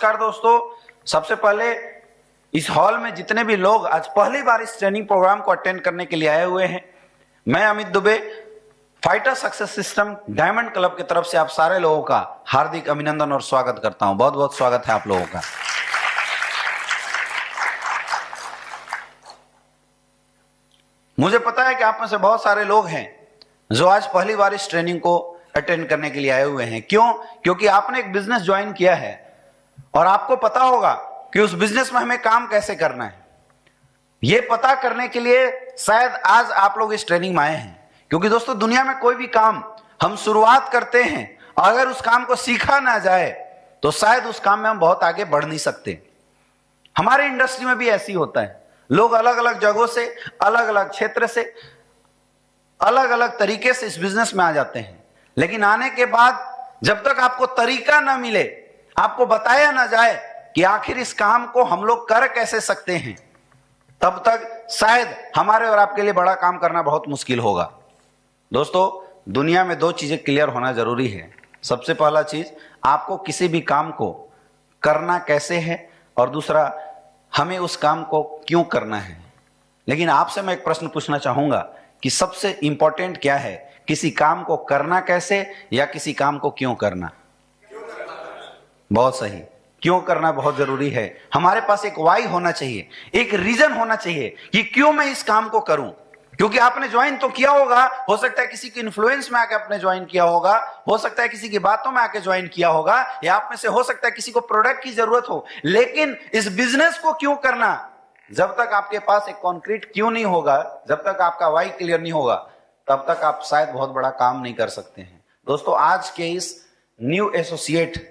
नमस्कार दोस्तों। सबसे पहले इस हॉल में जितने भी लोग आज पहली बार इस ट्रेनिंग प्रोग्राम को अटेंड करने के लिए आए हुए हैं, मैं Amit Dubey fighter success system diamond club की तरफ से आप सारे लोगों का हार्दिक अभिनंदन और स्वागत करता हूं। बहुत बहुत स्वागत है आप लोगों का। मुझे पता है कि आप में से बहुत सारे लोग हैं जो आज पहली बार इस ट्रेनिंग को अटेंड करने के लिए आए हुए हैं। क्यों? क्योंकि आपने एक बिजनेस ज्वाइन किया है और आपको पता होगा कि उस बिजनेस में हमें काम कैसे करना है। यह पता करने के लिए शायद आज आप लोग इस ट्रेनिंग में आए हैं, क्योंकि दोस्तों दुनिया में कोई भी काम हम शुरुआत करते हैं, अगर उस काम को सीखा ना जाए तो शायद उस काम में हम बहुत आगे बढ़ नहीं सकते। हमारे इंडस्ट्री में भी ऐसी होता है, लोग अलग अलग जगहों से, अलग अलग क्षेत्र से, अलग अलग तरीके से इस बिजनेस में आ जाते हैं, लेकिन आने के बाद जब तक आपको तरीका ना मिले, आपको बताया ना जाए कि आखिर इस काम को हम लोग कर कैसे सकते हैं, तब तक शायद हमारे और आपके लिए बड़ा काम करना बहुत मुश्किल होगा। दोस्तों, दुनिया में दो चीजें क्लियर होना जरूरी है। सबसे पहला चीज, आपको किसी भी काम को करना कैसे है, और दूसरा, हमें उस काम को क्यों करना है। लेकिन आपसे मैं एक प्रश्न पूछना चाहूंगा कि सबसे इंपॉर्टेंट क्या है, किसी काम को करना कैसे या किसी काम को क्यों करना? बहुत सही, क्यों करना बहुत जरूरी है। हमारे पास एक वाई होना चाहिए, एक रीजन होना चाहिए कि क्यों मैं इस काम को करूं। क्योंकि आपने ज्वाइन तो किया होगा, हो सकता है किसी के इन्फ्लुएंस में आके आपने ज्वाइन किया होगा, हो सकता है किसी की बातों में आके ज्वाइन किया होगा, या आप में से हो सकता है किसी को प्रोडक्ट की जरूरत हो, लेकिन इस बिजनेस को क्यों करना, जब तक आपके पास एक कॉन्क्रीट क्यों नहीं होगा, जब तक आपका वाई क्लियर नहीं होगा, तब तक आप शायद बहुत बड़ा काम नहीं कर सकते हैं। दोस्तों, आज के इस new associate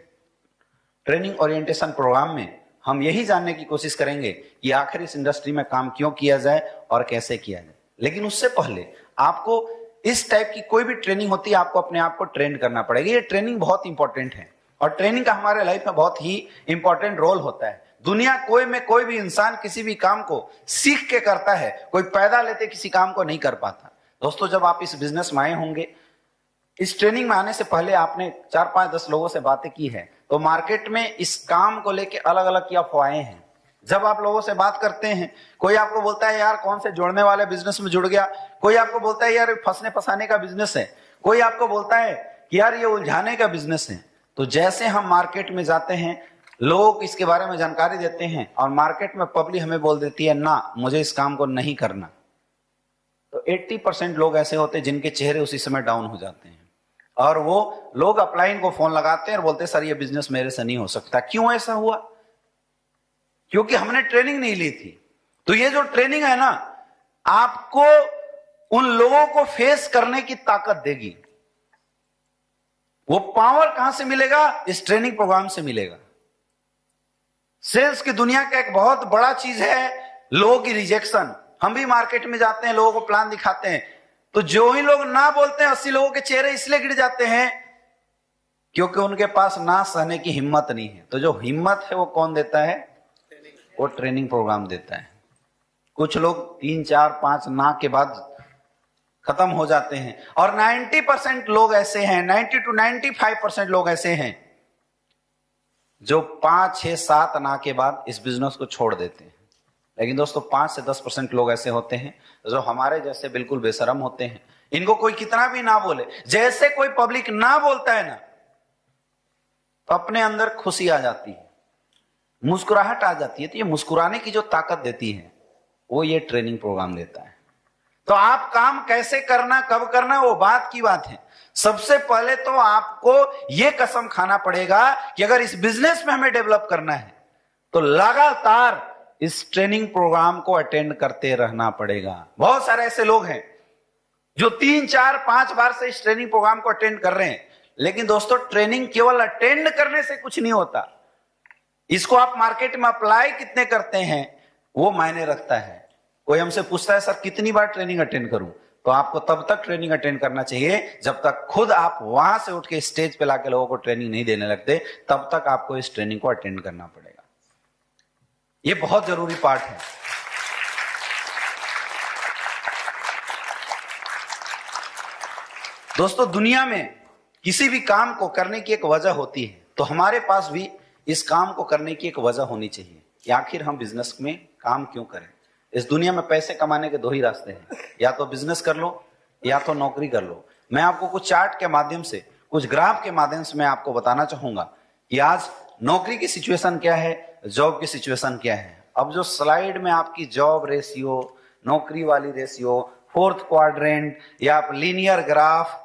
training orientation program में हम यही जानने की कोशिश करेंगे कि आखिर इस इंडस्ट्री में काम क्यों किया जाए और कैसे किया जाए। लेकिन उससे पहले आपको इस टाइप की कोई भी ट्रेनिंग होती है, आपको अपने आप को ट्रेन करना पड़ेगा। ये ट्रेनिंग बहुत इंपॉर्टेंट है और ट्रेनिंग का हमारे लाइफ में बहुत ही इंपॉर्टेंट रोल होता है। दुनिया में कोई भी इंसान किसी भी काम को सीख के करता है, कोई पैदा लेते किसी काम को नहीं कर पाता। दोस्तों, जब आप इस बिजनेस में आए होंगे, इस ट्रेनिंग में आने से पहले आपने 4, 5, 10 लोगों से बातें की है, तो मार्केट में इस काम को लेके अलग अलग क्या अफवाहें हैं। जब आप लोगों से बात करते हैं, कोई आपको बोलता है यार कौन से जोड़ने वाले बिजनेस में जुड़ गया, कोई आपको बोलता है यार फंसने फंसाने का बिजनेस है, कोई आपको बोलता है कि यार ये उलझाने का बिजनेस है। तो जैसे हम मार्केट में जाते हैं, लोग इसके बारे में जानकारी देते हैं और मार्केट में पब्लिक हमें बोल देती है ना, मुझे इस काम को नहीं करना, तो 80% लोग ऐसे होते हैं जिनके चेहरे उसी समय डाउन हो जाते हैं और वो लोग अपलाइन को फोन लगाते हैं और बोलते हैं सर ये बिजनेस मेरे से नहीं हो सकता। क्यों ऐसा हुआ? क्योंकि हमने ट्रेनिंग नहीं ली थी। तो ये जो ट्रेनिंग है ना, आपको उन लोगों को फेस करने की ताकत देगी। वो पावर कहां से मिलेगा? इस ट्रेनिंग प्रोग्राम से मिलेगा। सेल्स की दुनिया का एक बहुत बड़ा चीज है लोगों की रिजेक्शन। हम भी मार्केट में जाते हैं, लोगों को प्लान दिखाते हैं, तो जो ही लोग ना बोलते हैं, 80 लोगों के चेहरे इसलिए गिर जाते हैं क्योंकि उनके पास ना सहने की हिम्मत नहीं है। तो जो हिम्मत है वो कौन देता है? वो ट्रेनिंग प्रोग्राम देता है। कुछ लोग 3, 4, 5 ना के बाद खत्म हो जाते हैं और 90% लोग ऐसे हैं, 90 to 95% लोग ऐसे हैं जो 5, 6, 7 ना के बाद इस बिजनेस को छोड़ देते हैं। लेकिन दोस्तों, 5 से 10% लोग ऐसे होते हैं जो हमारे जैसे बिल्कुल बेशरम होते हैं। इनको कोई कितना भी ना बोले, जैसे कोई पब्लिक ना बोलता है ना, तो अपने अंदर खुशी आ जाती है, मुस्कुराहट आ जाती है। तो ये मुस्कुराने की जो ताकत देती है वो ये ट्रेनिंग प्रोग्राम देता है। तो आप काम कैसे करना, कब करना, वो बात की बात है। सबसे पहले तो आपको ये कसम खाना पड़ेगा कि अगर इस बिजनेस में हमें डेवलप करना है तो लगातार इस ट्रेनिंग प्रोग्राम को अटेंड करते रहना पड़ेगा। बहुत सारे ऐसे लोग हैं जो 3, 4, 5 बार से इस ट्रेनिंग प्रोग्राम को अटेंड कर रहे हैं, लेकिन दोस्तों ट्रेनिंग केवल अटेंड करने से कुछ नहीं होता। इसको आप मार्केट में अप्लाई कितने करते हैं वो मायने रखता है। कोई हमसे पूछता है सर कितनी बार ट्रेनिंग अटेंड करूं, तो आपको तब तक ट्रेनिंग अटेंड करना चाहिए जब तक खुद आप वहां से उठ के स्टेज पे लाके लोगों को ट्रेनिंग नहीं देने लगते, तब तक आपको इस ट्रेनिंग को अटेंड करना पड़ेगा। ये बहुत जरूरी पार्ट है। दोस्तों, दुनिया में किसी भी काम को करने की एक वजह होती है, तो हमारे पास भी इस काम को करने की एक वजह होनी चाहिए कि आखिर हम बिजनेस में काम क्यों करें। इस दुनिया में पैसे कमाने के दो ही रास्ते हैं, या तो बिजनेस कर लो या तो नौकरी कर लो। मैं आपको कुछ चार्ट के माध्यम से, कुछ ग्राफ के माध्यम से मैं आपको बताना चाहूंगा कि आज नौकरी की सिचुएशन क्या है, जॉब की सिचुएशन क्या है। अब जो स्लाइड में आपकी जॉब रेशियो, नौकरी वाली रेशियो, फोर्थ क्वाड्रेंट या आप लीनियर ग्राफ,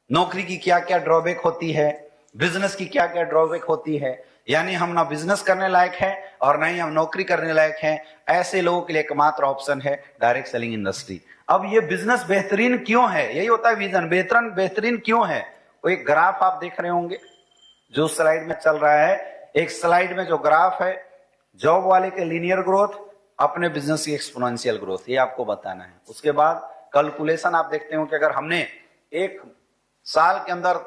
नौकरी की क्या क्या ड्रॉबैक होती है, बिजनेस की क्या क्या ड्रॉबैक होती है, यानी हम ना बिजनेस करने लायक है और ना ही हम नौकरी करने लायक हैं, ऐसे लोगों के लिए एकमात्र ऑप्शन है डायरेक्ट सेलिंग इंडस्ट्री। अब ये बिजनेस बेहतरीन क्यों है, यही होता है विजन, बेहतरीन क्यों है। वो एक ग्राफ आप देख रहे होंगे जो स्लाइड में चल रहा है, एक स्लाइड में जो ग्राफ है, जॉब वाले के लीनियर ग्रोथ, अपने बिजनेस की एक्सपोनेंशियल ग्रोथ, ये आपको बताना है। उसके बाद कैलकुलेशन आप देखते हो कि अगर हमने एक साल के अंदर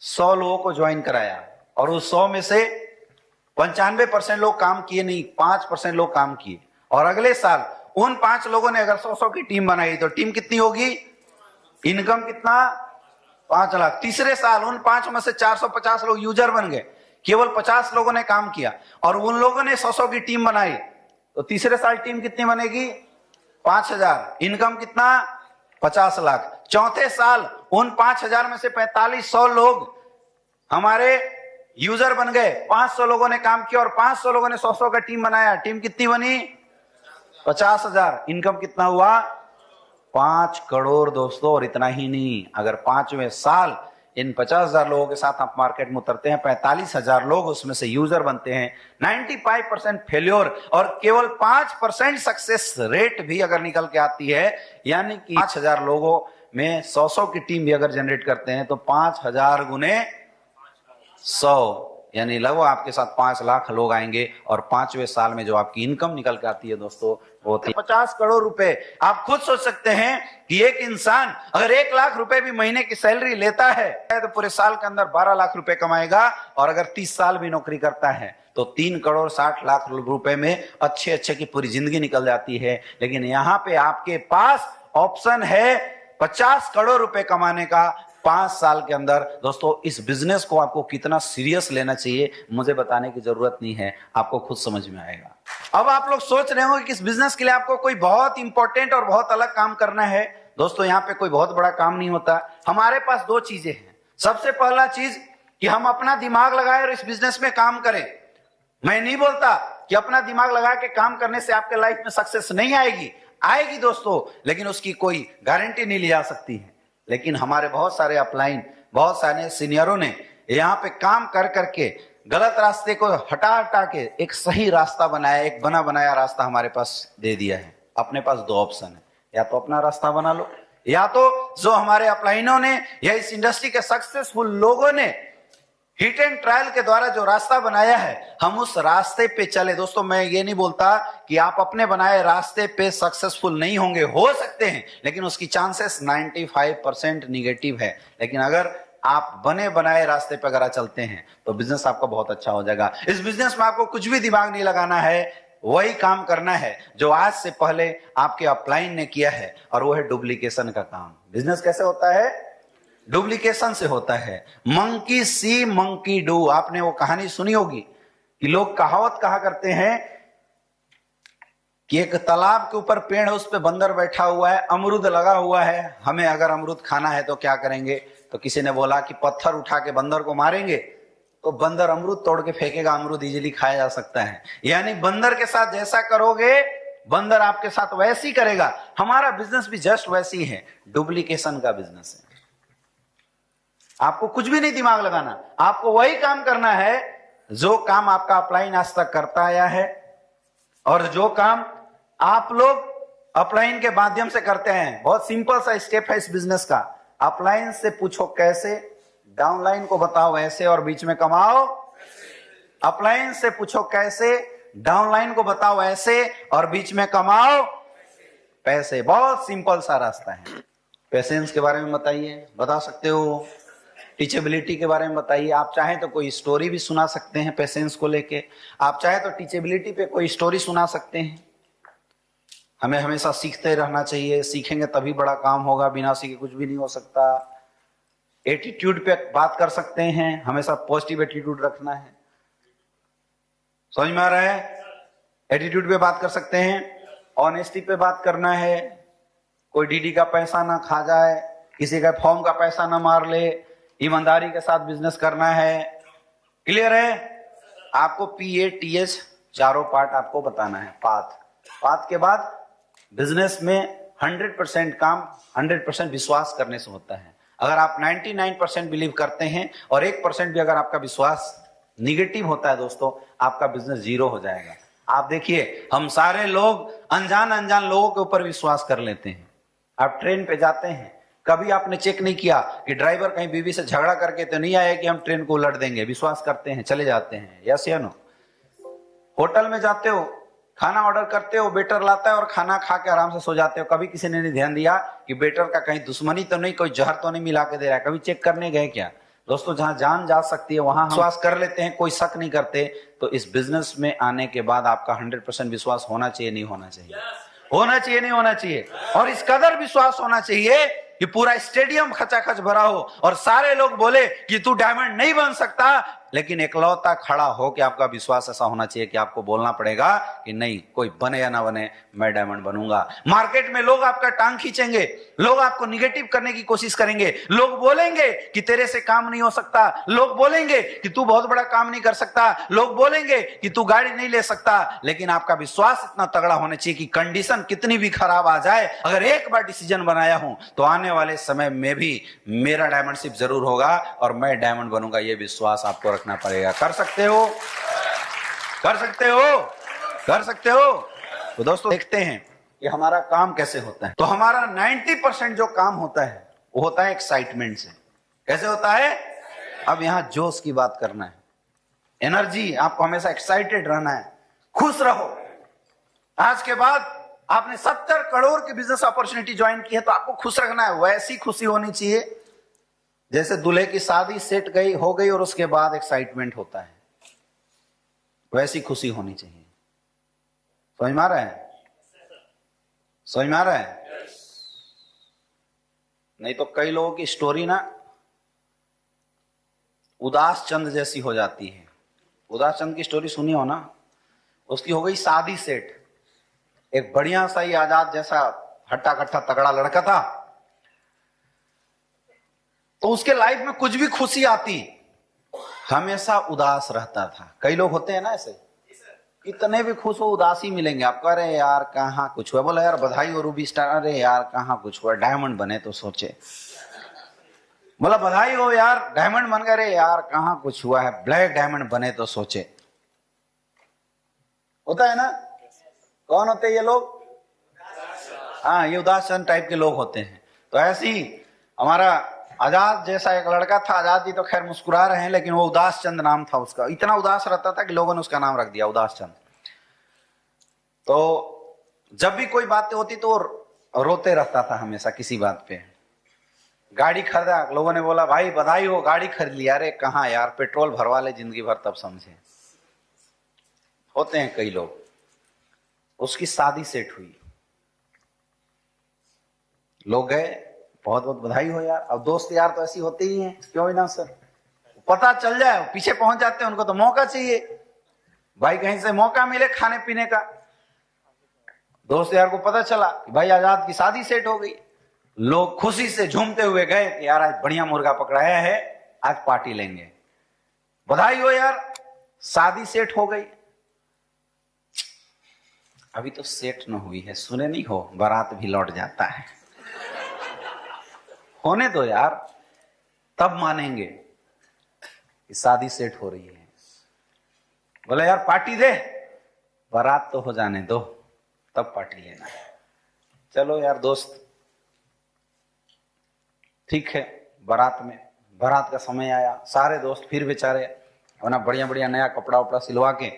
100 लोगों को ज्वाइन कराया और उस 100 में से 95% लोग काम किए नहीं, 5% लोग काम किए, और अगले साल उन 5 लोगों ने अगर 100 की टीम बनाई तो टीम कितनी होगी, इनकम कितना, 5 लाख। तीसरे साल उन 5 में से 450 लोग यूजर बन गए, केवल 50 लोगों ने काम किया और उन लोगों ने 100 की टीम बनाई, तो तीसरे साल टीम कितनी बनेगी, 5000, इनकम कितना, 50 लाख। चौथे साल उन 5000 में से 4500 लोग हमारे यूजर बन गए, 500 लोगों ने काम किया और 500 लोगों ने 100 का टीम बनाया, टीम कितनी बनी, 50,000, इनकम कितना हुआ, 5 करोड़ दोस्तों। और इतना ही नहीं, अगर 5वें साल इन 50,000 लोगों के साथ आप मार्केट में उतरते हैं, 45,000 लोग उसमें से यूजर बनते हैं, 95% फेल्योर और केवल 5% सक्सेस रेट भी अगर निकल के आती है, यानी कि 5,000 लोगों में 100 की टीम भी अगर जनरेट करते हैं तो 5,000 गुने 100, यानी लगभग आपके साथ 5 लाख लोग आएंगे और 5वें साल में जो आपकी इनकम निकल के आती है दोस्तों वो 50 करोड़ रुपए। आप खुद सोच सकते हैं कि एक इंसान अगर 1 लाख रुपए भी महीने की सैलरी लेता है तो पूरे साल के अंदर 12 लाख रुपए कमाएगा, और अगर 30 साल भी नौकरी करता है तो 3 करोड़ 60 लाख रुपए में अच्छे की पूरी जिंदगी निकल जाती है। लेकिन यहाँ पे आपके पास ऑप्शन है 50 करोड़ रुपए कमाने का 5 साल के अंदर। दोस्तों इस बिजनेस को आपको कितना सीरियस लेना चाहिए मुझे बताने की जरूरत नहीं है, आपको खुद समझ में आएगा। अब आप लोग सोच रहे होंगे कि इस बिजनेस के लिए आपको कोई बहुत इंपॉर्टेंट और बहुत अलग काम करना है। दोस्तों यहाँ पे कोई बहुत बड़ा काम नहीं होता, हमारे पास 2 चीजें हैं। सबसे पहला चीज कि हम अपना दिमाग लगाए और इस बिजनेस में काम करें। मैं नहीं बोलता कि अपना दिमाग लगा के काम करने से आपके लाइफ में सक्सेस नहीं आएगी, आएगी दोस्तों, लेकिन उसकी कोई गारंटी नहीं ली जा सकती है। लेकिन हमारे बहुत सारे अपलाइन, बहुत सारे सीनियरों ने यहाँ पे काम कर करके गलत रास्ते को हटा के एक सही रास्ता बनाया, एक बना बनाया रास्ता हमारे पास दे दिया है। अपने पास 2 ऑप्शन है, या तो अपना रास्ता बना लो, या तो जो हमारे अपलाइनों ने या इस इंडस्ट्री के सक्सेसफुल लोगों ने हिट एंड ट्रायल के द्वारा जो रास्ता बनाया है हम उस रास्ते पे चले। दोस्तों मैं ये नहीं बोलता कि आप अपने बनाए रास्ते पे सक्सेसफुल नहीं होंगे, हो सकते हैं, लेकिन उसकी चांसेस 95% निगेटिव है। लेकिन अगर आप बने बनाए रास्ते पे अगर चलते हैं तो बिजनेस आपका बहुत अच्छा हो जाएगा। इस बिजनेस में आपको कुछ भी दिमाग नहीं लगाना है, वही काम करना है जो आज से पहले आपके अपलाइन ने किया है, और वो है डुप्लीकेशन का काम। बिजनेस कैसे होता है, डुप्लीकेशन से होता है। मंकी सी मंकी डू, आपने वो कहानी सुनी होगी कि लोग कहावत कहा करते हैं कि एक तालाब के ऊपर पेड़ है, उस पे बंदर बैठा हुआ है, अमरूद लगा हुआ है, हमें अगर अमरूद खाना है तो क्या करेंगे। तो किसी ने बोला कि पत्थर उठा के बंदर को मारेंगे तो बंदर अमरूद तोड़ के फेंकेगा, अमरूद इजीली खाया जा सकता है। यानी बंदर के साथ जैसा करोगे बंदर आपके साथ वैसे ही करेगा। हमारा बिजनेस भी जस्ट वैसे ही है, डुप्लीकेशन का बिजनेस है। आपको कुछ भी नहीं दिमाग लगाना, आपको वही काम करना है जो काम आपका अपलाइन आज तक करता आया है, और जो काम आप लोग अपलाइन के माध्यम से करते हैं। बहुत सिंपल सा स्टेप है इस बिजनेस का। अपलाइन से पूछो कैसे, डाउनलाइन को बताओ ऐसे और बीच में कमाओ। अपलाइन से पूछो कैसे, डाउनलाइन को बताओ ऐसे और बीच में कमाओ पैसे। बहुत सिंपल सा रास्ता है। पेशेंस के बारे में बताइए, बता सकते हो। टीचेबिलिटी के बारे में बताइए। आप चाहें तो कोई स्टोरी भी सुना सकते हैं पेशेंस को लेके, आप चाहें तो टीचेबिलिटी पे कोई स्टोरी सुना सकते हैं। हमें हमेशा सीखते रहना चाहिए, सीखेंगे तभी बड़ा काम होगा, बिना सीखे कुछ भी नहीं हो सकता। एटीट्यूड पे बात कर सकते हैं, हमेशा पॉजिटिव एटीट्यूड रखना है। समझ में आ रहा है? एटीट्यूड पे बात कर सकते हैं, ऑनेस्टी पे बात करना है, कोई डीडी का पैसा ना खा जाए, किसी का फॉर्म का पैसा ना मार ले, ईमानदारी के साथ बिजनेस करना है। क्लियर है? आपको PATH चारों पार्ट आपको बताना है। पाथ के बाद बिजनेस में 100% काम 100% विश्वास करने से होता है। अगर आप 99% बिलीव करते हैं और 1% भी अगर आपका विश्वास निगेटिव होता है दोस्तों, आपका बिजनेस जीरो हो जाएगा। आप देखिए, हम सारे लोग अनजान लोगों के ऊपर विश्वास कर लेते हैं। आप ट्रेन पे जाते हैं, कभी आपने चेक नहीं किया कि ड्राइवर कहीं बीवी से झगड़ा करके तो नहीं आया कि हम ट्रेन को उलट देंगे। विश्वास करते हैं, चले जाते हैं। यस या नो? होटल में जाते हो, खाना ऑर्डर करते हो, वेटर लाता है और खाना खा के आराम से सो जाते हो। कभी किसी ने नहीं ध्यान दिया कि वेटर का कहीं दुश्मनी तो नहीं, कोई जहर तो नहीं मिला के दे रहा है? कभी चेक करने गए क्या? दोस्तों, जहां जान जा सकती है वहां विश्वास कर लेते हैं, कोई शक नहीं करते। तो इस बिजनेस में आने के बाद आपका 100% विश्वास होना चाहिए, नहीं होना चाहिए? होना चाहिए, नहीं होना चाहिए? और इस कदर विश्वास होना चाहिए कि पूरा स्टेडियम खचाखच भरा हो और सारे लोग बोले कि तू डायमंड नहीं बन सकता, लेकिन एकलौता खड़ा हो कि आपका विश्वास ऐसा होना चाहिए कि आपको बोलना पड़ेगा कि नहीं, कोई बने या ना बने, मैं डायमंड बनूंगा। मार्केट में लोग आपका टांग खींचेंगे, लोग आपको निगेटिव करने की कोशिश करेंगे, लोग बोलेंगे कि तेरे से काम नहीं हो सकता, लोग बोलेंगे कि तू बहुत बड़ा काम नहीं कर सकता, लोग बोलेंगे कि तू गाड़ी नहीं ले सकता, लेकिन आपका विश्वास इतना तगड़ा होना चाहिए कि कंडीशन कितनी भी खराब आ जाए, अगर एक बार डिसीजन बनाया हूं तो आने वाले समय में भी मेरा डायमंडशिप जरूर होगा और मैं डायमंड बनूंगा। यह विश्वास आपको रखना पड़ेगा। कर सकते हो? कर सकते हो? कर सकते हो? तो दोस्तों, देखते हैं कि हमारा काम कैसे होता है। तो हमारा 90% जो काम होता है वो होता है एक्साइटमेंट से। कैसे होता है? अब यहां जोश की बात करना है, एनर्जी। आपको हमेशा एक्साइटेड रहना है, खुश रहो। आज के बाद आपने 70 करोड़ की बिजनेस अपॉर्चुनिटी ज्वाइन की है तो आपको खुश रखना है। वैसी खुशी होनी चाहिए जैसे दूल्हे की शादी सेट हो गई और उसके बाद एक्साइटमेंट होता है, वैसी खुशी होनी चाहिए। समझ में आ रहा है? समझ में आ रहा है? नहीं तो कई लोगों की स्टोरी ना उदास चंद जैसी हो जाती है। उदास चंद की स्टोरी सुनी हो ना? उसकी हो गई शादी सेट, एक बढ़िया सा ही आजाद जैसा हट्टा कट्टा तगड़ा लड़का था, तो उसके लाइफ में कुछ भी खुशी आती हमेशा उदास रहता था। कई लोग होते हैं ना ऐसे, कितने भी खुश हो उदासी मिलेंगे आपको। अरे यार कहाँ कुछ हुआ, बोला यार बधाई हो रूबी स्टार, अरे यार कहाँ कुछ हुआ, डायमंड बने तो सोचे। बोला बधाई हो यार डायमंड बन गए, अरे यार कहाँ कुछ हुआ है, ब्लैक डायमंड बने तो सोचे। होता है ना? कौन होते हैं ये लोग? हाँ, ये उदास टाइप के लोग होते हैं। तो ऐसे ही हमारा आजाद जैसा एक लड़का था। आजाद जी तो खैर मुस्कुरा रहे हैं, लेकिन वो उदास चंद नाम था उसका। इतना उदास रहता था कि लोगों ने उसका नाम रख दिया उदास चंद। तो जब भी कोई बातें होती तो रोते रहता था हमेशा किसी बात पे। गाड़ी खरीदा, लोगों ने बोला भाई बधाई हो गाड़ी खरीद लिया। अरे कहाँ यार, पेट्रोल भरवा ले जिंदगी भर तब समझे। होते हैं कई लोग। उसकी शादी सेट हुई, लोग गए, बहुत बहुत बधाई हो यार। अब दोस्त यार तो ऐसी होते ही हैं, क्यों ही ना सर, पता चल जाए पीछे पहुंच जाते हैं। उनको तो मौका चाहिए भाई, कहीं से मौका मिले खाने पीने का। दोस्त यार को पता चला कि भाई आजाद की शादी सेट हो गई, लोग खुशी से झूमते हुए गए कि यार आज बढ़िया मुर्गा पकड़ाया है, आज पार्टी लेंगे। बधाई हो यार शादी सेट हो गई। अभी तो सेट न हुई है, सुने नहीं हो, बारात भी लौट जाता है। होने दो यार, तब मानेंगे कि शादी सेट हो रही है। बोले यार पार्टी दे, बारात तो हो जाने दो तब पार्टी लेना। चलो यार दोस्त, ठीक है। बारात का समय आया, सारे दोस्त फिर बेचारे अपना बढ़िया बढ़िया नया कपड़ा उपड़ा सिलवा के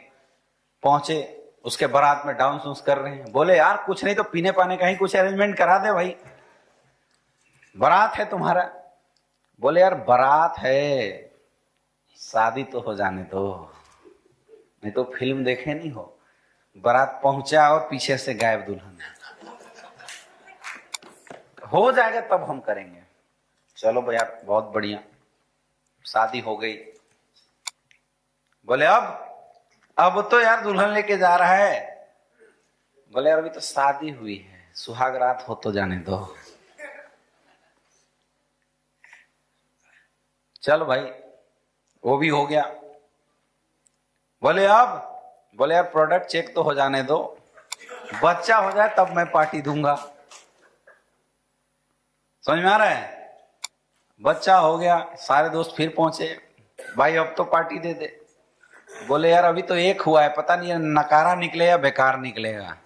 पहुंचे। उसके बारात में डांस वांस कर रहे हैं। बोले यार कुछ नहीं तो पीने पाने का ही कुछ अरेंजमेंट करा दे भाई, बारात है तुम्हारा। बोले यार बारात है, शादी तो हो जाने दो, नहीं तो फिल्म देखे नहीं हो, बारात पहुंचा और पीछे से गायब दुल्हन। हो जाएगा तब हम करेंगे। चलो भाई यार बहुत बढ़िया, शादी हो गई। बोले अब अब तो यार दुल्हन लेके जा रहा है। बोले यार अभी तो शादी हुई है, सुहाग रात हो तो जाने दो। चलो भाई वो भी हो गया। बोले यार प्रोडक्ट चेक तो हो जाने दो, बच्चा हो जाए तब मैं पार्टी दूंगा। समझ में आ रहा है? बच्चा हो गया, सारे दोस्त फिर पहुंचे, भाई अब तो पार्टी दे दे। बोले यार अभी तो एक हुआ है, पता नहीं नकारा निकले या बेकार निकलेगा,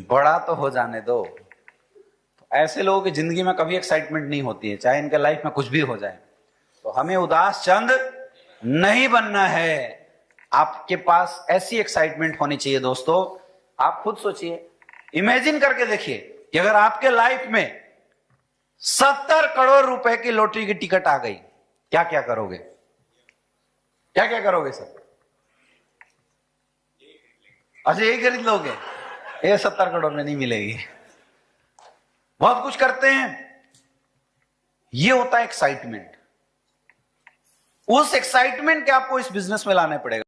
बड़ा तो हो जाने दो। ऐसे लोगों की जिंदगी में कभी एक्साइटमेंट नहीं होती है, चाहे इनके लाइफ में कुछ भी हो जाए। तो हमें उदास चंद नहीं बनना है, आपके पास ऐसी एक्साइटमेंट होनी चाहिए। दोस्तों आप खुद सोचिए, इमेजिन करके देखिए कि अगर आपके लाइफ में 70 करोड़ रुपए की लॉटरी की टिकट आ गई, क्या क्या करोगे? क्या क्या करोगे सर? अच्छा यही खरीद लोगे? ये 70 करोड़ में नहीं मिलेगी। बहुत कुछ करते हैं, ये होता है एक्साइटमेंट। उस एक्साइटमेंट के आपको इस बिजनेस में लाना पड़ेगा।